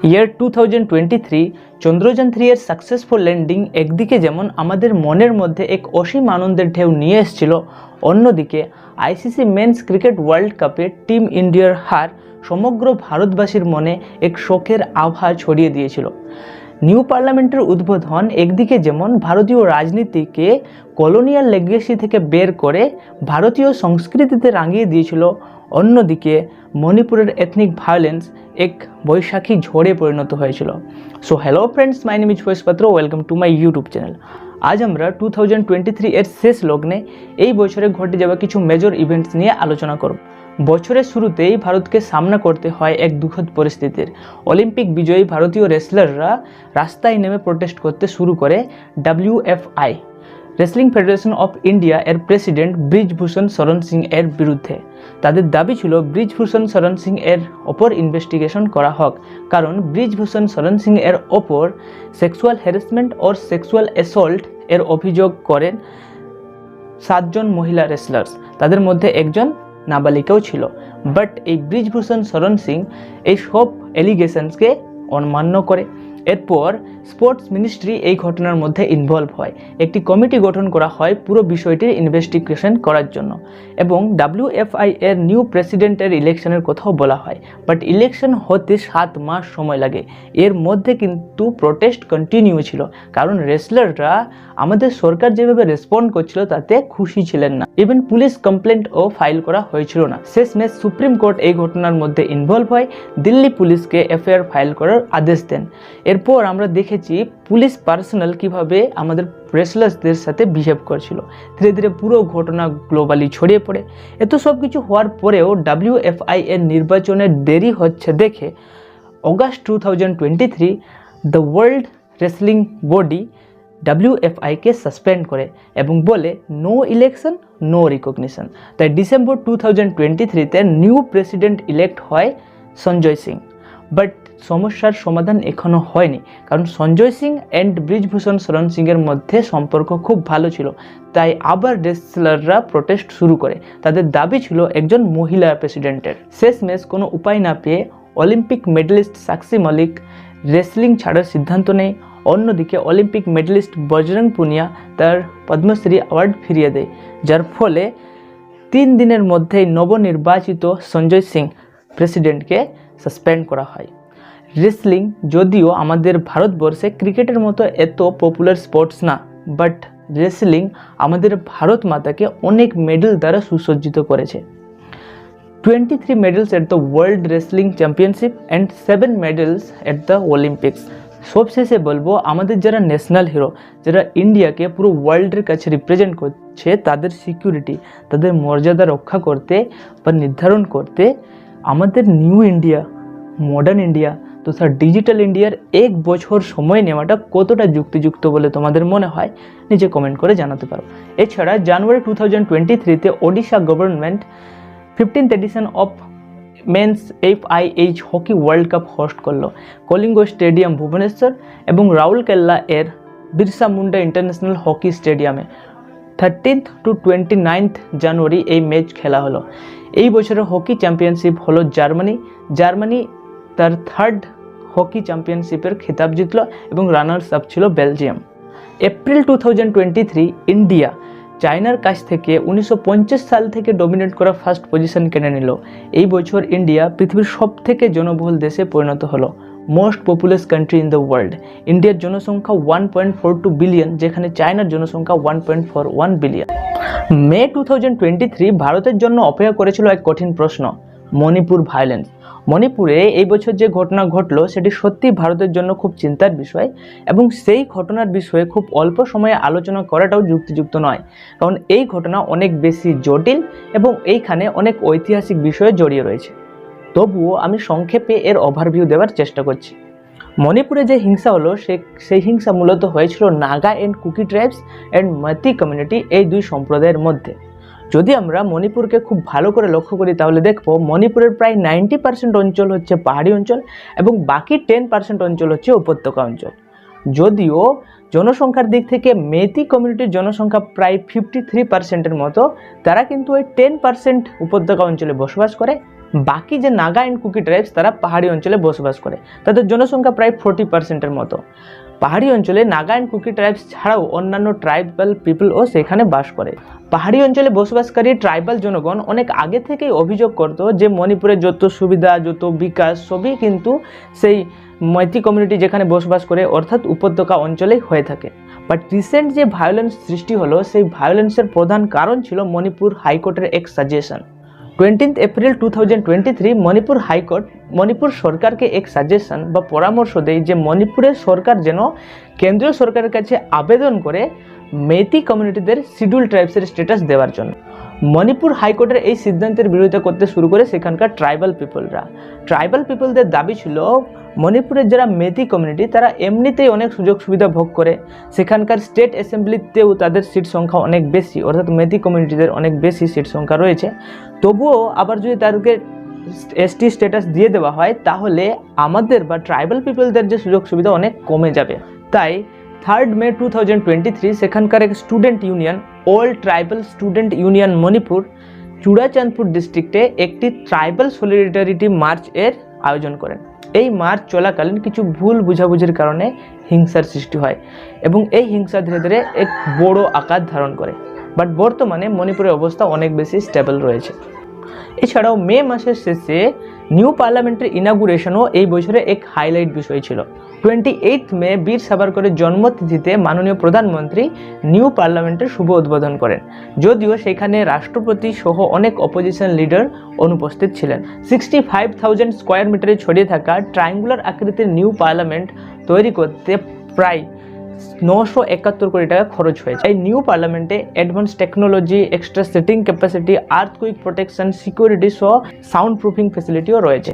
ইয়ার 2023 চন্দ্রযান 3 এর successful landing একদিকে যেমন আমাদের মনের মধ্যে এক অসীম আনন্দের ঢেউ নিয়ে এসেছিল, অন্যদিকে আইসিসি মেন্স ক্রিকেট ওয়ার্ল্ড কাপে টিম ইন্ডিয়ার হার সমগ্র ভারতবাসীর মনে এক শোকের আভা ছড়িয়ে দিয়েছিল। নিউ পার্লামেন্টের উদ্বোধন একদিকে যেমন ভারতীয় রাজনীতিকে কলোনিয়াল লেগেসি থেকে বের করে ভারতীয় সংস্কৃতিতে রাঙিয়ে দিয়েছিল, অন্যদিকে মণিপুরের এথনিক ভায়োলেন্স এক বৈশাখী ঝড়ে পরিণত হয়েছিল। So hello friends, my name is Foyez Patra, welcome to my YouTube channel. আজ আমরা 2023 এর শেষ লগ্নে এই বছরে ঘটে যাওয়া কিছু মেজর ইভেন্টস নিয়ে আলোচনা করব। বছরের শুরুতেই ভারতকে সামনা করতে হয় এক দুঃখদ পরিস্থিতির। অলিম্পিক বিজয়ী ভারতীয় রেসলাররা রাস্তায় নেমে প্রোটেস্ট করতে শুরু করে WFI wrestling federation of India এর প্রেসিডেন্ট ব্রিজভূষণ শরণ সিং এর বিরুদ্ধে। তাদের দাবি ছিল ব্রিজভূষণ শরণ সিং এর ওপর ইনভেস্টিগেশন করা হোক, কারণ ব্রিজভূষণ শরণ সিং এর ওপর সেক্সুয়াল হ্যারাসমেন্ট ও সেক্সুয়াল অ্যাসল্ট এর অভিযোগ করেন 7 জন মহিলা রেসলার্স, তাদের মধ্যে একজন নাবালিকাও ছিল। বাট এই ব্রিজভূষণ শরণ সিং এই সব এলিগেশনসকে অমান্য করে। এরপর স্পোর্টস মিনিস্ট্রি এই ঘটনার মধ্যে ইনভলভ হয়। একটি কমিটি গঠন করা হয় পুরো বিষয়টির ইনভেস্টিগেশন করার জন্য, এবং WFI এর নিউ প্রেসিডেন্টের ইলেকশনের কথাও বলা হয়। বাট ইলেকশন হতে 7 মাস সময় লাগে। এর মধ্যে কিন্তু প্রোটেস্ট কন্টিনিউ ছিল, কারণ রেসলাররা আমাদের সরকার যেভাবে রেসপন্ড করছিল তাতে খুশি ছিলেন না। ইভেন পুলিশ কমপ্লেন্টও ফাইল করা হয়েছিল না। শেষমেশ সুপ্রিম কোর্ট এই ঘটনার মধ্যে ইনভলভ হয়, দিল্লি পুলিশকে এফআইআর ফাইল করার আদেশ দেন। এরপর আমরা দেখেছি পুলিশ পার্সোনাল কিভাবে আমাদের রেসলার্সদের সাথে বিহেভ করছিল। ধীরে ধীরে পুরো ঘটনা গ্লোবালি ছড়িয়ে পড়ে। এত সব কিছু হওয়ার পরেও WFI এর নির্বাচনের দেরি হচ্ছে দেখে August 2023 the world wrestling body WFI K suspend করে এবং বলে নো ইলেকশন নো রিকগনিশন। তাই ডিসেম্বর 2023-তে নিউ প্রেসিডেন্ট ইলেক্ট হয় সঞ্জয় সিং। বাট সমস্যার সমাধান এখনও হয়নি, কারণ সঞ্জয় সিং অ্যান্ড ব্রিজভূষণ শরণ সিংয়ের মধ্যে সম্পর্ক খুব ভালো ছিল। তাই আবার রেসলাররা প্রোটেস্ট শুরু করে। তাদের দাবি ছিল একজন মহিলা প্রেসিডেন্টের। শেষমেশ কোনো উপায় না পেয়ে অলিম্পিক মেডেলিস্ট সাক্ষী মলিক রেসলিং ছাড়ার সিদ্ধান্ত নেয়। অন্যদিকে অলিম্পিক মেডেলিস্ট বজরং পুনিয়া তার পদ্মশ্রী অ্যাওয়ার্ড ফিরিয়ে দেয়, যার ফলে 3 দিনের মধ্যেই নবনির্বাচিত সঞ্জয় সিং প্রেসিডেন্টকে সাসপেন্ড করা হয়। রেসলিং যদিও আমাদের ভারতবর্ষে ক্রিকেটের মতো এত পপুলার স্পোর্টস না, বাট রেসলিং আমাদের ভারত মাতাকে অনেক মেডেল দ্বারা সুসজ্জিত করেছে। 23 medals at the world wrestling championship and 7 medals at the Olympics. সবশেষে বলবো, আমাদের যারা ন্যাশনাল হিরো, যারা ইন্ডিয়াকে পুরো ওয়ার্ল্ডের কাছে রিপ্রেজেন্ট করছে, তাদের সিকিউরিটি, তাদের মর্যাদা রক্ষা করতে বা নির্ধারণ করতে আমাদের নিউ ইন্ডিয়া, মডার্ন ইন্ডিয়া তথা ডিজিটাল ইন্ডিয়ার 1 বছর সময় নেওয়াটা কতটা যুক্তিযুক্ত বলে তোমাদের মনে হয়, নিচে কমেন্ট করে জানাতে পারো। এছাড়া জানুয়ারি 2023-তে Odisha government 15th edition of men's FIH hockey world cup host করলো কলিঙ্গ স্টেডিয়াম ভুবনেশ্বর এবং রাউরকেলা এর বিরসা মুন্ডা ইন্টারন্যাশনাল হকি স্টেডিয়ামে। 13th to 29th জানুয়ারি এই ম্যাচ খেলা হলো। এই বছরের হকি চ্যাম্পিয়নশিপ হলো জার্মানি তার 3rd হকি চ্যাম্পিয়নশিপের খেতাব জিতল এবং রানার্স আপ ছিল বেলজিয়াম। এপ্রিল 2023 ইন্ডিয়া চায়নার কাছ থেকে 1950 সাল থেকে ডমিনেট করা ফার্স্ট পজিশন কেড়ে নিল। এই বছর ইন্ডিয়া পৃথিবীর সবথেকে জনবহুল দেশে পরিণত হলো, most populous country in the world. ইন্ডিয়ার জনসংখ্যা 1.42 বিলিয়ন, যেখানে চায়নার জনসংখ্যা 1.41 বিলিয়ন। মে 2023 ভারতের জন্য অপেক্ষা করেছিল এক কঠিন প্রশ্ন, মণিপুর ভায়োলেন্স। মণিপুরে এই বছর যে ঘটনা ঘটলো সেটি সত্যি ভারতের জন্য খুব চিন্তার বিষয়, এবং সেই ঘটনার বিষয়ে খুব অল্প সময়ে আলোচনা করাটাও যুক্তিযুক্ত নয়, কারণ এই ঘটনা অনেক বেশি জটিল এবং এইখানে অনেক ঐতিহাসিক বিষয় জড়িয়ে রয়েছে। তবুও আমি সংক্ষেপে এর ওভারভিউ দেওয়ার চেষ্টা করছি। মণিপুরে যে হিংসা হলো সেই হিংসা মূলত হয়েছিল Naga and Kuki tribes and Meitei community, এই 2 সম্প্রদায়ের মধ্যে। যদি আমরা মণিপুরকে খুব ভালো করে লক্ষ্য করি তাহলে দেখবো মণিপুরের প্রায় 90% অঞ্চল হচ্ছে পাহাড়ি অঞ্চল এবং বাকি 10% অঞ্চল হচ্ছে উপত্যকা অঞ্চল। যদিও জনসংখ্যার দিক থেকে মেতি কমিউনিটির জনসংখ্যা প্রায় 53%-এর মতো, তারা কিন্তু ওই 10% উপত্যকা অঞ্চলে বসবাস করে বাকি যে নাগা অ্যান্ড কুকি ট্রাইবস তারা পাহাড়ি অঞ্চলে বসবাস করে, তাদের জনসংখ্যা প্রায় 40%-এর মতো। পাহাড়ি অঞ্চলে নাগা অ্যান্ড কুকি ট্রাইবস ছাড়াও অন্যান্য ট্রাইবাল পিপলও সেখানে বাস করে। পাহাড়ি অঞ্চলে বসবাসকারী ট্রাইবাল জনগণ অনেক আগে থেকেই অভিযোগ করতো যে মণিপুরের যত সুবিধা, যত বিকাশ সবই কিন্তু সেই মৈতি কমিউনিটি যেখানে বসবাস করে অর্থাৎ উপত্যকা অঞ্চলেই হয়ে থাকে। বাট রিসেন্ট যে ভায়োলেন্স সৃষ্টি হলো সেই ভায়োলেন্সের প্রধান কারণ ছিল মণিপুর হাইকোর্টের এক suggestion. 20 April 2023 Manipur high court Manipur সরকারকে এক সাজেশন বা পরামর্শ দেয় যে মণিপুরের সরকার যেন কেন্দ্রীয় সরকারের কাছে আবেদন করে মেইতি কমিউনিটিদের শিডিউল ট্রাইবসের স্ট্যাটাস দেওয়ার জন্য। মণিপুর হাইকোর্টের এই সিদ্ধান্তের বিরোধিতা করতে শুরু করে সেখানকার ট্রাইবাল পিপলরা। ট্রাইবাল পিপলদের দাবি ছিল মণিপুরের যারা মেইতি কমিউনিটি তারা এমনিতেই অনেক সুযোগ সুবিধা ভোগ করে, সেখানকার স্টেট অ্যাসেম্বলিতেও তাদের সিট সংখ্যা অনেক বেশি, অর্থাৎ মেইতি কমিউনিটিদের অনেক বেশি সিট সংখ্যা রয়েছে। তবুও আবার যদি তাদেরকে এসটি স্ট্যাটাস দিয়ে দেওয়া হয় তাহলে আমাদের বা ট্রাইবাল পিপলদের যে সুযোগ সুবিধা অনেক কমে যাবে। তাই 3 মে 2023 সেখানকার এক student union, all tribal student union Manipur, Churachandpur ডিস্ট্রিক্টে একটি ট্রাইবাল সলিডারিটি মার্চ এর আয়োজন করেন। এই মার্চ চলাকালীন কিছু ভুল বুঝাবুঝির কারণে হিংসার সৃষ্টি হয় এবং এই হিংসা ধীরে ধীরে এক বড় আকার ধারণ করে। বাট বর্তমানে মণিপুরের অবস্থা অনেক বেশি স্টেবল রয়েছে। এছাড়াও মে মাসের শেষে নিউ পার্লামেন্টের ইনাগুরেশনও এই বছরে এক হাইলাইট বিষয় ছিল। 28 মে বীর সাভারকরের জন্মতিথিতে মাননীয় প্রধানমন্ত্রী নিউ পার্লামেন্টের শুভ উদ্বোধন করেন, যদিও সেখানে রাষ্ট্রপতি সহ অনেক অপোজিশন লিডার অনুপস্থিত ছিলেন। 65,000 স্কোয়ার মিটারে ছড়িয়ে থাকা ট্রায়াঙ্গুলার আকৃতির নিউ পার্লামেন্ট তৈরি করতে প্রায় 971 কোটি টাকা খরচ হয়েছে। এই নিউ পার্লামেন্টে advance technology, extra seating capacity, earthquake protection, security সহ সাউন্ড প্রুফিং ফ্যাসিলিটিও রয়েছে।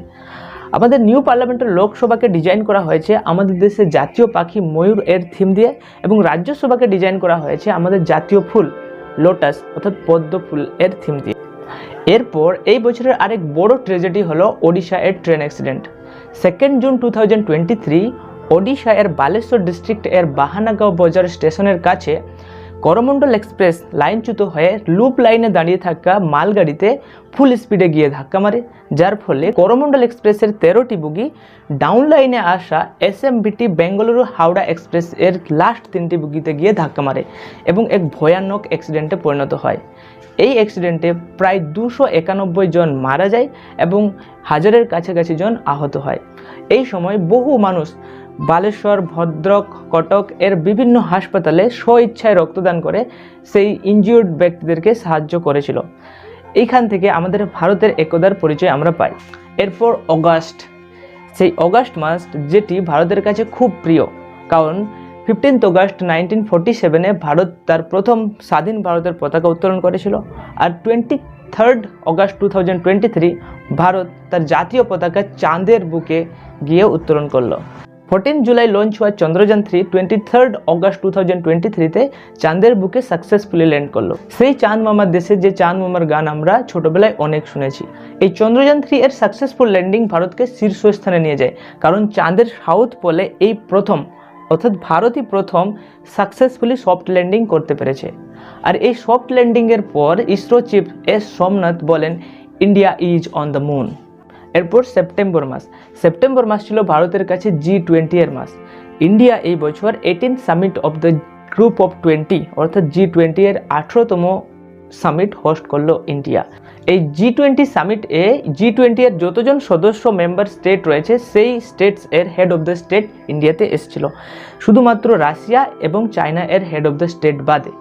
আমাদের নিউ পার্লামেন্টের লোকসভাকে ডিজাইন করা হয়েছে আমাদের দেশের জাতীয় পাখি ময়ূর এর থিম দিয়ে এবং রাজ্যসভাকে ডিজাইন করা হয়েছে আমাদের জাতীয় ফুল লোটাস অর্থাৎ পদ্ম ফুল এর থিম দিয়ে। এরপর এই বছরের আরেক বড় ট্র্যাজেডি হলো ওড়িশা এর ট্রেন অ্যাক্সিডেন্ট। 2 জুন 2023 ওড়িশা এর বালেশ্বর ডিস্ট্রিক্ট এর বাহানাগাঁও বাজার স্টেশনের কাছে করমণ্ডল এক্সপ্রেস লাইনচ্যুত হয়ে লুপ লাইনে দাঁড়িয়ে থাকা মালগাড়িতে ফুল স্পিডে গিয়ে ধাক্কা মারে, যার ফলে করমণ্ডল এক্সপ্রেসের 13টি বগি ডাউন লাইনে আসা এসএমবিটি বেঙ্গালুরু হাওড়া এক্সপ্রেস এর লাস্ট 3টি বগিতে গিয়ে ধাক্কা মারে এবং এক ভয়ানক অ্যাক্সিডেন্টে পরিণত হয়। এই অ্যাক্সিডেন্টে প্রায় 291 জন মারা যায় এবং হাজারের কাছাকাছি জন আহত হয়। এই সময় বহু মানুষ বালেশ্বর, ভদ্রক, কটক এর বিভিন্ন হাসপাতালে স্বইচ্ছায় রক্তদান করে সেই ইনজিউর্ড ব্যক্তিদেরকে সাহায্য করেছিল। এইখান থেকে আমাদের ভারতের একতার পরিচয় আমরা পাই। এরপর অগাস্ট, সেই অগাস্ট মাস যেটি ভারতের কাছে খুব প্রিয়, কারণ 15 অগাস্ট 1947 ভারত তার প্রথম স্বাধীন ভারতের পতাকা উত্তোলন করেছিল। আর 23 অগাস্ট 2023 ভারত তার জাতীয় পতাকা চাঁদের বুকে গিয়ে উত্তোলন করলো। 14 জুলাই লঞ্চ হওয়া চন্দ্রযান 3 23 অগাস্ট 2023 চাঁদের বুকে সাকসেসফুলি ল্যান্ড করলো। সেই চাঁদ মামার দেশে যে চাঁদ মামার গান আমরা ছোটবেলায় অনেক শুনেছি। এই চন্দ্রযান 3 এর সাকসেসফুল ল্যান্ডিং ভারতকে শীর্ষস্থানে নিয়ে যায়, কারণ চাঁদের সাউথ পোলে এই প্রথম অর্থাৎ ভারতই প্রথম সাকসেসফুলি সফট ল্যান্ডিং করতে পেরেছে। আর এই সফট ল্যান্ডিংয়ের পর ইসরো চিফ এস সোমনাথ বলেন India is on the moon. এরপর সেপ্টেম্বর মাস ছিল ভারতের কাছে G20 এর মাস। ইন্ডিয়া এই বছর 18 summit of the group of 20 অর্থাৎ G20 এর 18তম সামিট হোস্ট করলো ইন্ডিয়া। এই G20 সামিটে G20 এর যতজন সদস্য মেম্বার স্টেট রয়েছে সেই স্টেটস এর হেড অফ দ্য স্টেট ইন্ডিয়াতে এসেছিল, শুধুমাত্র রাশিয়া এবং চায়না এর হেড অফ দ্য স্টেট বাদে।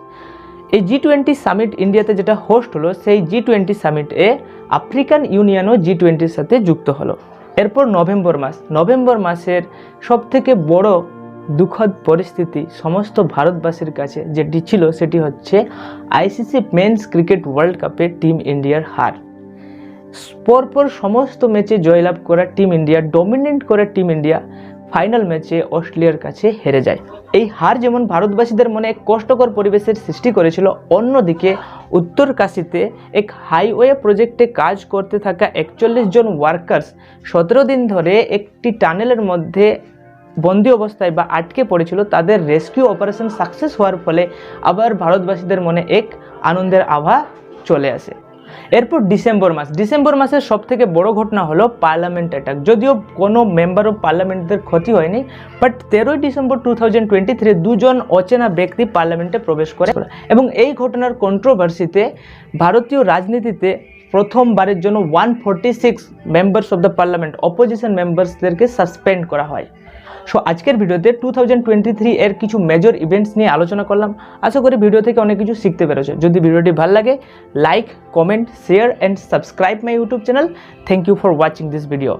এই G20 সামিট ইন্ডিয়াতে যেটা হোস্ট হলো সেই G20 সামিটে আফ্রিকান ইউনিয়নও G20-র সাথে যুক্ত হলো। এরপর নভেম্বর মাসের সবথেকে বড় দুঃখদ পরিস্থিতি সমস্ত ভারতবাসীর কাছে যেটি ছিল সেটি হচ্ছে আইসিসি মেন্স ক্রিকেট ওয়ার্ল্ড কাপে টিম ইন্ডিয়ার হার। পরপর সমস্ত ম্যাচে জয়লাভ করা টিম ইন্ডিয়া, ডমিনেট করা টিম ইন্ডিয়া ফাইনাল ম্যাচে অস্ট্রেলিয়ার কাছে হেরে যায়। এই হার যেমন ভারতবাসীদের মনে এক কষ্টকর পরিবেশের সৃষ্টি করেছিল, অন্যদিকে উত্তরকাশীতে এক হাইওয়ে প্রজেক্টে কাজ করতে থাকা 41 জন ওয়ার্কার্স 17 দিন ধরে একটি টানেলের মধ্যে বন্দি অবস্থায় বা আটকে পড়েছিল। তাদের রেস্কিউ অপারেশন সাকসেস হওয়ার ফলে আবার ভারতবাসীদের মনে এক আনন্দের আভা চলে আসে। এরপর ডিসেম্বর মাসের সবথেকে বড় ঘটনা হলো পার্লামেন্ট অ্যাটাক। যদিও কোনো মেম্বার অফ পার্লামেন্টদের ক্ষতি হয়নি, বাট 13 ডিসেম্বর 2023 দুজন অচেনা ব্যক্তি পার্লামেন্টে প্রবেশ করে এবং এই ঘটনার কন্ট্রোভার্সিতে ভারতীয় রাজনীতিতে প্রথমবারের জন্য 146 members of the parliament opposition মেম্বার্সদেরকে সাসপেন্ড করা হয়। সো আজকের ভিডিওতে 2023 এর কিছু মেজর ইভেন্টস নিয়ে আলোচনা করলাম। আশা করি ভিডিও থেকে অনেক কিছু শিখতে পেরেছো। যদি ভিডিওটি ভালো লাগে, like, comment, share and subscribe my YouTube channel. Thank you for watching this video.